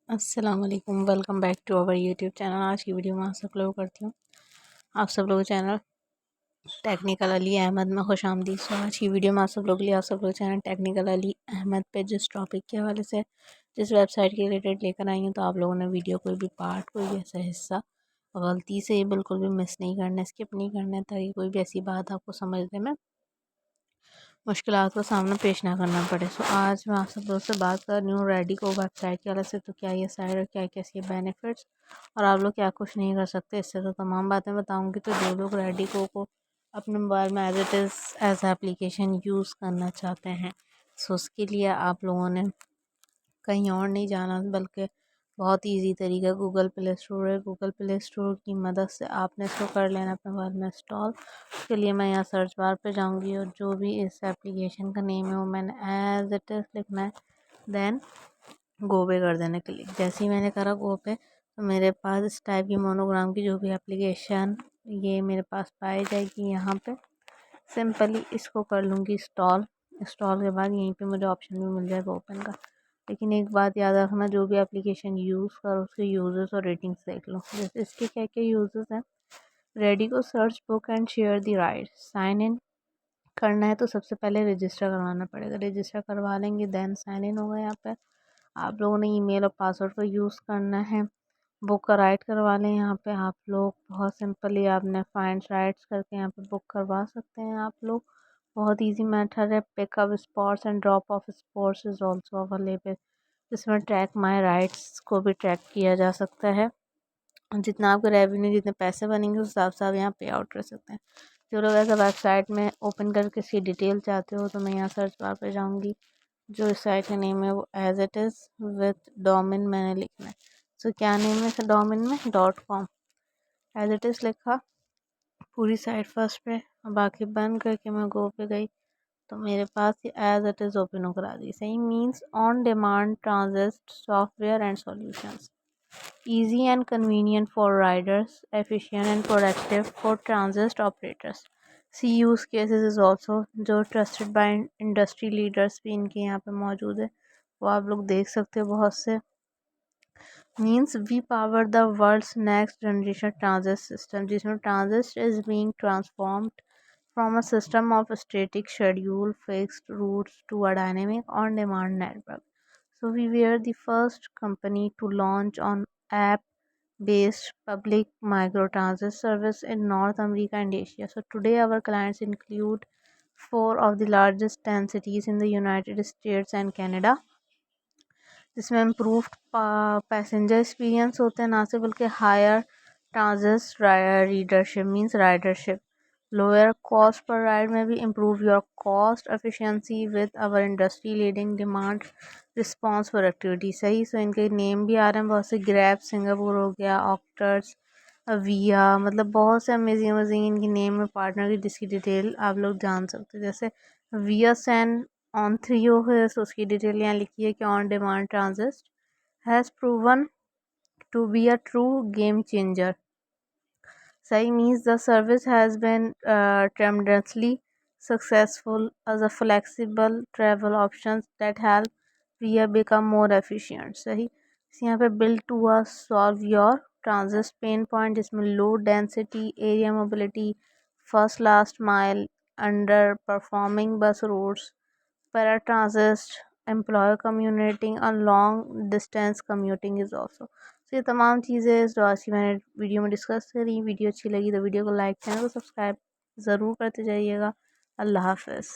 अस्सलाम वालेकुम, welcome back to our YouTube channel. आज की वीडियो में आप सब लोग करती हूँ आप सब लोग चैनल टेक्निकल अली अहमद में खुश आमदीद। सो आज की वीडियो में आप सब लोग चैनल टेक्निकल अली अहमद पे जिस टॉपिक के हवाले से जिस वेबसाइट के रिलेटेड लेकर आई हूँ, तो आप लोगों ने वीडियो कोई भी पार्ट कोई भी ऐसा हिस्सा गलती से बिल्कुल भी मिस नहीं करना, स्किप नहीं करना, ताकि कोई भी ऐसी बात आपको समझने में मुश्किलात का सामना पेश ना करना पड़े। सो आज मैं आप सब लोगों से बात कर रही हूँ रेडिको वेबसाइट के वाले से। तो क्या ये साइट और क्या क्या इसके बेनिफिट्स और आप लोग क्या कुछ नहीं कर सकते इससे, तो तमाम बातें बताऊँगी। तो जो लोग रेडिको को अपने मोबाइल में as it is as application use करना चाहते हैं, सो उसके लिए आप लोगों ने कहीं और नहीं जाना, बल्कि बहुत इजी तरीका गूगल प्ले स्टोर है। गूगल प्ले स्टोर की मदद से आपने इसको कर लेना अपने मोबाइल में इंस्टॉल। उसके लिए मैं यहाँ सर्च बार पे जाऊँगी और जो भी इस एप्लीकेशन का नेम है वो मैंने एज इट इज़ लिखना है, देन गो पे कर देने के लिए। जैसे ही मैंने करा गो पे, तो मेरे पास इस टाइप की मोनोग्राम की जो भी एप्लीकेशन ये मेरे पास पाई जाएगी। यहाँ पे सिंपली इसको कर लूँगी इंस्टॉल। इंस्टॉल के बाद यहीं पे मुझे ऑप्शन भी मिल जाएगा ओपन का। लेकिन एक बात याद रखना, जो भी एप्लीकेशन यूज़ करो उसके यूज़र्स और रेटिंग्स देख लो। जैसे इसके क्या क्या यूज़र्स हैं, रेडी को search book and share the right. Sign in करना है तो सबसे पहले रजिस्टर करवाना पड़ेगा, रजिस्टर करवा लेंगे देन साइन इन होगा। यहाँ पे आप लोगों ने ईमेल और पासवर्ड का यूज़ करना है। बुक का राइट करवा लें। यहाँ पे आप लोग बहुत सिंपली आपने फाइंड राइट्स करके यहाँ पे बुक करवा सकते हैं। आप लोग बहुत इजी मेथड है। Pickup spots and drop of spots is also available, जिसमें ट्रैक माई राइट्स को भी ट्रैक किया जा सकता है। जितना आपका रेवेन्यू, जितने पैसे बनेंगे उस हिसाब से आप यहाँ पे आउट कर सकते हैं। जो लोग ऐसा वेबसाइट में ओपन करके इसकी डिटेल चाहते हो, तो मैं यहाँ सर्च बार पे जाऊँगी। जो इस साइट का नेम है वो as it is with domain मैंने लिखना है। सो क्या नेम है इस डोमेन में, .com एज इट इज़ लिखा। पूरी साइट फर्स्ट पे, बाकी बंद करके मैं गो पे गई, तो मेरे पास ये एज इट इज़ ओपन होकर आ गई। सही means on demand transit software and solutions, easy and convenient for riders, efficient and productive for transit operators. See use cases is also जो trusted by industry leaders भी इनके यहाँ पे मौजूद है, वो आप लोग देख सकते हो बहुत से। Means we power the world's next generation transit system, जिसमें transit is being transformed from a system of static schedule fixed routes to a dynamic on demand network. So we were the first company to launch on app based public microtransit service in North America and Asia. So today our clients include four of the largest 10 cities in the United States and Canada, जिसमें improved passenger experience होते हैं ना सिर्फ, बल्कि higher transit readership means ridership, lower cost पर ride में भी improve your cost efficiency with our industry leading demand response productivity. सही। सो इनके नेम भी आ रहे हैं बहुत से, ग्रैब सिंगापुर हो गया, ऑक्टर्स, विया, मतलब बहुत से अमेजिंग अमेजिंग इनकी नेम में पार्टनर की, जिसकी डिटेल आप लोग जान सकते हैं। जैसे विया सैन ऑन थ्रियो है, सो उसकी डिटेल यहाँ लिखी है कि on demand transit has proven to be a true game changer. सही means the service has been tremendously successful as a flexible travel options that help via become more efficient। सही। यहाँ पे build to a solve your transit pain point, जिसमें low density area mobility, first last mile, underperforming bus routes, paratransit, employer commuting and long distance commuting is also। तो ये तमाम चीज़ें जो आज की मैंने वीडियो में डिस्कस करी। वीडियो अच्छी लगी तो वीडियो को लाइक, चैनल को सब्सक्राइब ज़रूर करते जाइएगा। अल्लाह हाफ़िज़।